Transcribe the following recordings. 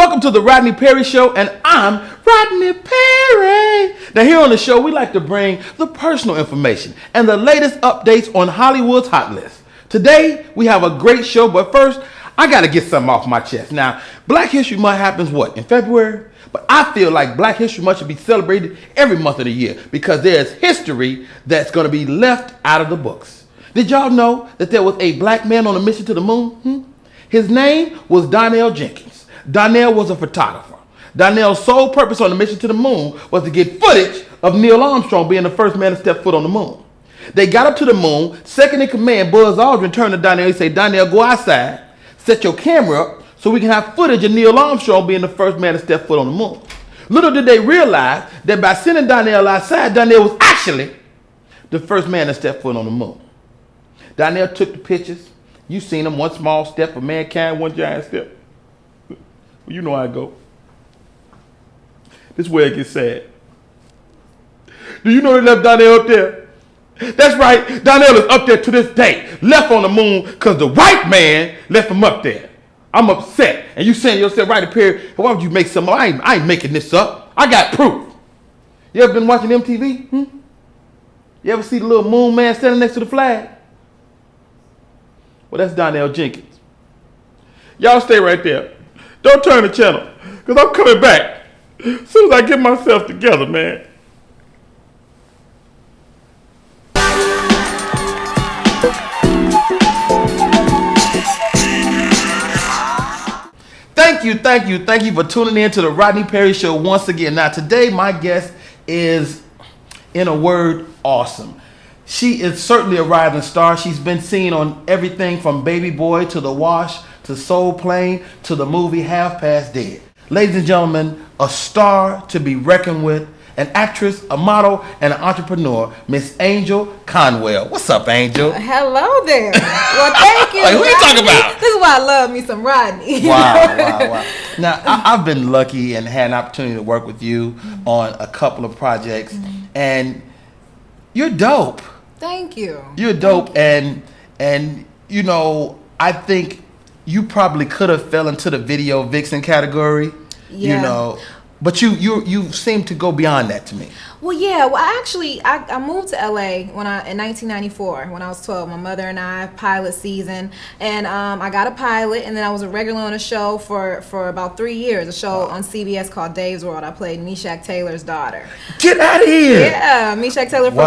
Welcome to the Rodney Perry Show, and I'm Rodney Perry. Now here on the show, we like to bring the personal information and the latest updates on Hollywood's hot list. Today, we have a great show, but first, I got to get something off my chest. Now, Black History Month happens, in February? But I feel like Black History Month should be celebrated every month of the year because there's history that's going to be left out of the books. Did y'all know that there was a black man on a mission to the moon? His name was Donnell Jenkins. Donnell was a photographer. Donnell's sole purpose on the mission to the moon was to get footage of Neil Armstrong being the first man to step foot on the moon. They got up to the moon. Second in command, Buzz Aldrin, turned to Donnell and said, Donnell, go outside, set your camera up so we can have footage of Neil Armstrong being the first man to step foot on the moon. Little did they realize that by sending Donnell outside, Donnell was actually the first man to step foot on the moon. Donnell took the pictures. You seen him, one small step for mankind, one giant step. Well, you know how it go. This is where it gets sad. Do you know they left Donnell up there? That's right, Donnell is up there to this day, left on the moon because the white man left him up there. I'm upset. And you saying to yourself, right up here, why would you make something? I ain't making this up. I got proof. You ever been watching MTV? You ever see the little moon man standing next to the flag? Well, that's Donnell Jenkins. Y'all stay right there. Don't turn the channel, because I'm coming back as soon as I get myself together, man. Thank you for tuning in to the Rodney Perry Show once again. Now, today, my guest is, in a word, awesome. She is certainly a rising star. She's been seen on everything from Baby Boy to The Wash to Soul Plane to the movie Half Past Dead. Ladies and gentlemen, a star to be reckoned with, an actress, a model, and an entrepreneur, Miss Angel Conwell. What's up, Angel? Hello there. Well, thank you. Like, who you talking about? This is why I love me some Rodney. Wow. Now, I've been lucky and had an opportunity to work with you on a couple of projects, and you're dope. Thank you. You're dope, and you know, I think you probably could have fell into the video VIXEN category. Yeah. You know, but you seem to go beyond that to me. Well, yeah. Well, I moved to LA in 1994 when I was 12. My mother and I, pilot season, and I got a pilot, and then I was a regular on a show for about 3 years. A show on CBS called Dave's World. I played Meshach Taylor's daughter. Get out of here! Yeah, Meshach Taylor from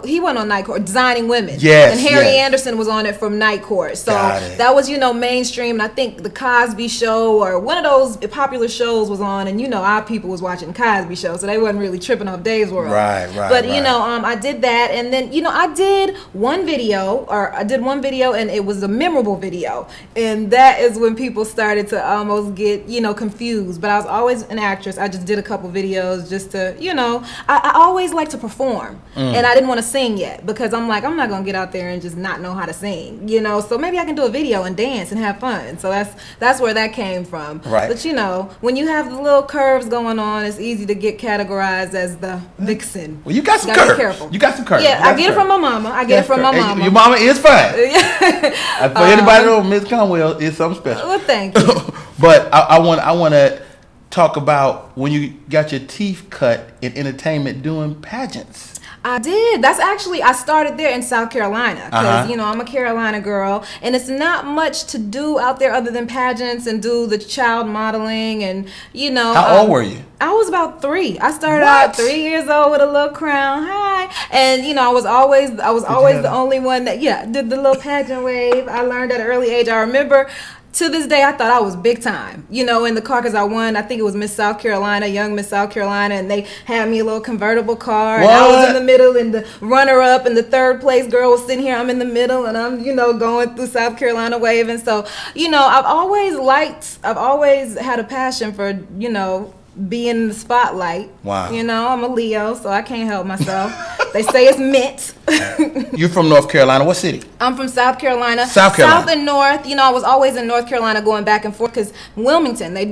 he went on Night Court, Designing Women. Yes, and Harry Anderson was on it from Night Court. So that was mainstream. And I think the Cosby Show or one of those popular shows was on, and our people was watching Cosby Show, so they wasn't really tripping off Dave's World. Right. But I did that, and then I did one video, and it was a memorable video, and that is when people started to almost get confused. But I was always an actress. I just did a couple videos just to I always like to perform, and I didn't want to sing yet because I'm like, I'm not gonna get out there and just not know how to sing, so maybe I can do a video and dance and have fun. So that's where that came from. Right. But when you have the little curves going on, it's easy to get categorized as the VIXEN. Well, you got some curves. Be careful. You got some curves. Yeah, I get it from my mama. Your mama is fine. For anybody know, Miss Conwell is something special. Well, thank you. But I want to talk about when you got your teeth cut in entertainment doing pageants. I did. That's actually, I started there in South Carolina because, I'm a Carolina girl, and it's not much to do out there other than pageants and do the child modeling and, How old were you? I was about 3. I started out 3 years old with a little crown. Hi. And, I was always the only one that, did the little pageant wave. I learned at an early age. I remember to this day, I thought I was big time, in the car because I won. I think it was Miss South Carolina, young Miss South Carolina, and they had me a little convertible car. And I was in the middle, and the runner-up and the third place girl was sitting here. I'm in the middle, and I'm, going through South Carolina waving. So, I've always had a passion for, being in the spotlight. Wow. I'm a Leo, so I can't help myself. They say it's meant. You're from North Carolina. What city? I'm from South Carolina. South and North. I was always in North Carolina going back and forth because Wilmington, they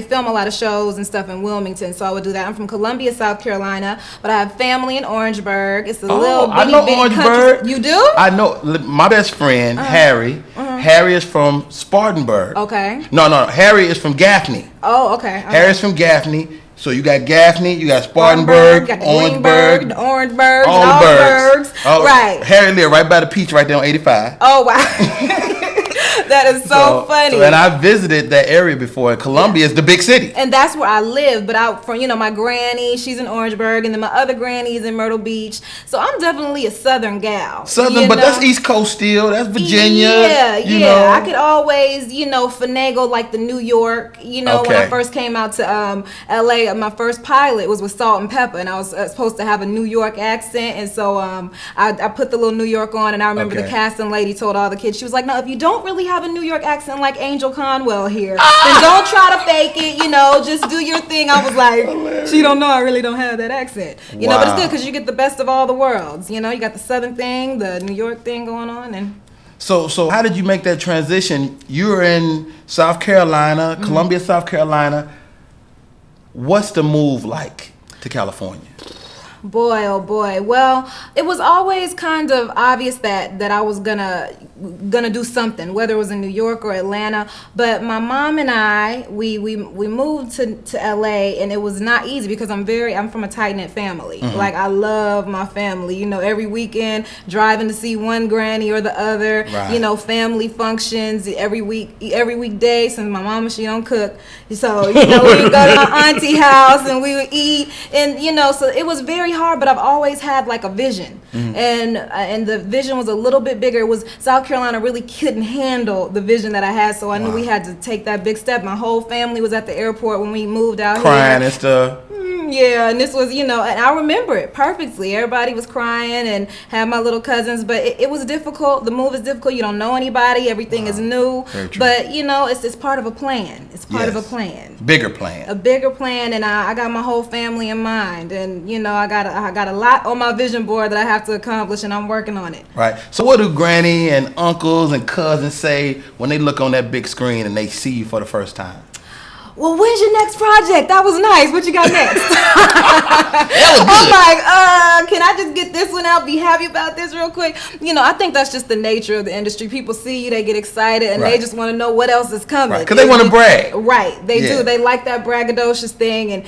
film a lot of shows and stuff in Wilmington, so I would do that. I'm from Columbia, South Carolina, but I have family in Orangeburg. It's a little bitty Orangeburg. country. You do? I know. My best friend, Harry, Harry is from Spartanburg. Okay. No, Harry is from Gaffney. Oh, okay. Harry's from Gaffney. So you got Gaffney, you got Spartanburg, got Orangeburg, the Orangeburg, all the bergs. Oh, right. Harry lived right by the peach right there on 85. Oh, wow. That is so funny. And I visited that area before. Columbia is the big city. And that's where I live. But my granny, she's in Orangeburg, and then my other granny is in Myrtle Beach. So I'm definitely a Southern gal. Southern, but that's East Coast still. That's Virginia. Yeah, you know. I could always, finagle like the New York. When I first came out to LA, my first pilot was with Salt and Pepper, and I was supposed to have a New York accent. And so I put the little New York on, and I remember the casting lady told all the kids, she was like, no, if you don't really have a New York accent like Angel Conwell here, then don't try to fake it, just do your thing. I was like, hilarious. She don't know I really don't have that accent. But it's good because you get the best of all the worlds. You got the Southern thing, the New York thing going on. And So how did you make that transition? You were in South Carolina, Columbia, South Carolina. What's the move like to California? Boy, oh boy. Well, it was always kind of obvious that I was gonna do something, whether it was in New York or Atlanta. But my mom and I, we moved to LA, and it was not easy because I'm from a tight-knit family. Like, I love my family. Every weekend driving to see one granny or the other. Right. Family functions every weekday. Since my mama, she don't cook, so we would go to my auntie house and we would eat, and so it was very hard, but I've always had like a vision, and the vision was a little bit bigger. It was South Carolina really couldn't handle the vision that I had, so I knew we had to take that big step. My whole family was at the airport when we moved out here. Crying and stuff. Yeah, and this was, and I remember it perfectly. Everybody was crying and had my little cousins, but it was difficult. The move is difficult. You don't know anybody. Everything is new. But, it's part of a plan. It's part of a plan. Bigger plan. A bigger plan, and I got my whole family in mind. And, I got a lot on my vision board that I have to accomplish, and I'm working on it. Right. So what do granny and uncles and cousins say when they look on that big screen and they see you for the first time? Well, when's your next project? That was nice. What you got next? That was good. I'm like, can I just get this one out? Be happy about this real quick. I think that's just the nature of the industry. People see you, they get excited, and they just want to know what else is coming. Because they want to brag. Right. They do. They like that braggadocious thing, and,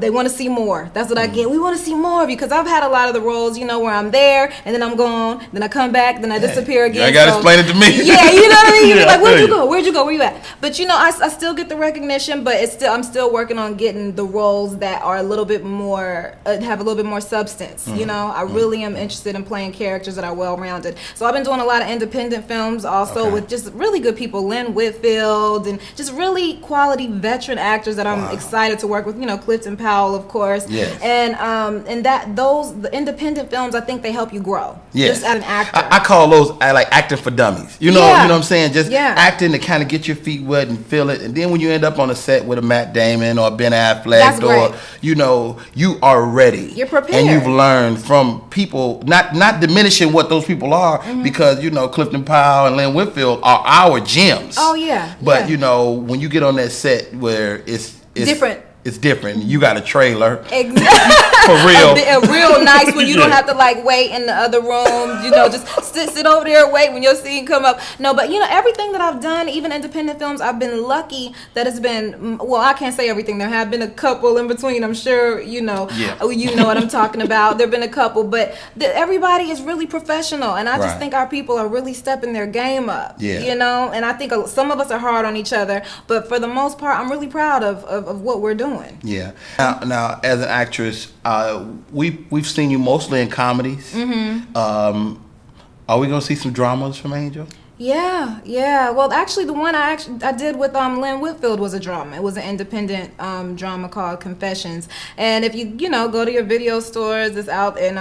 they want to see more. That's what I get. We want to see more of you, because I've had a lot of the roles, where I'm there, and then I'm gone, then I come back, then I disappear again. I got to explain it to me. Yeah, you know what I mean? You're like, where'd you go? Where'd you go? Where you at? But, I still get the recognition, but I'm still working on getting the roles that are a little bit more, have a little bit more substance. I really am interested in playing characters that are well-rounded. So I've been doing a lot of independent films also with just really good people, Lynn Whitfield, and just really quality veteran actors that I'm excited to work with. Clifton Powell, of course. Yes. And the independent films, I think they help you grow. Yes. Just as an actor. I call those like acting for dummies. You know what I'm saying? Just acting to kind of get your feet wet and feel it. And then when you end up on a set with a Matt Damon or Ben Affleck, or you are ready. You're prepared, and you've learned from people. Not diminishing what those people are, because Clifton Powell and Lynn Whitfield are our gems. Oh yeah. But when you get on that set where it's different. It's different. You got a trailer. Exactly. For real. A real nice one. You don't have to wait in the other room. Just sit over there and wait when your scene come up. No, but everything that I've done, even independent films, I've been lucky that it's been, well, I can't say everything. There have been a couple in between. I'm sure you know what I'm talking about. There've been a couple, but everybody is really professional, and I just think our people are really stepping their game up. Yeah. And I think some of us are hard on each other, but for the most part, I'm really proud of what we're doing. Yeah. Now, as an actress, we've seen you mostly in comedies. Are we gonna see some dramas from Angel? Yeah. Well, actually, the one I did with Lynn Whitfield was a drama. It was an independent drama called Confessions. And if you go to your video stores, it's out in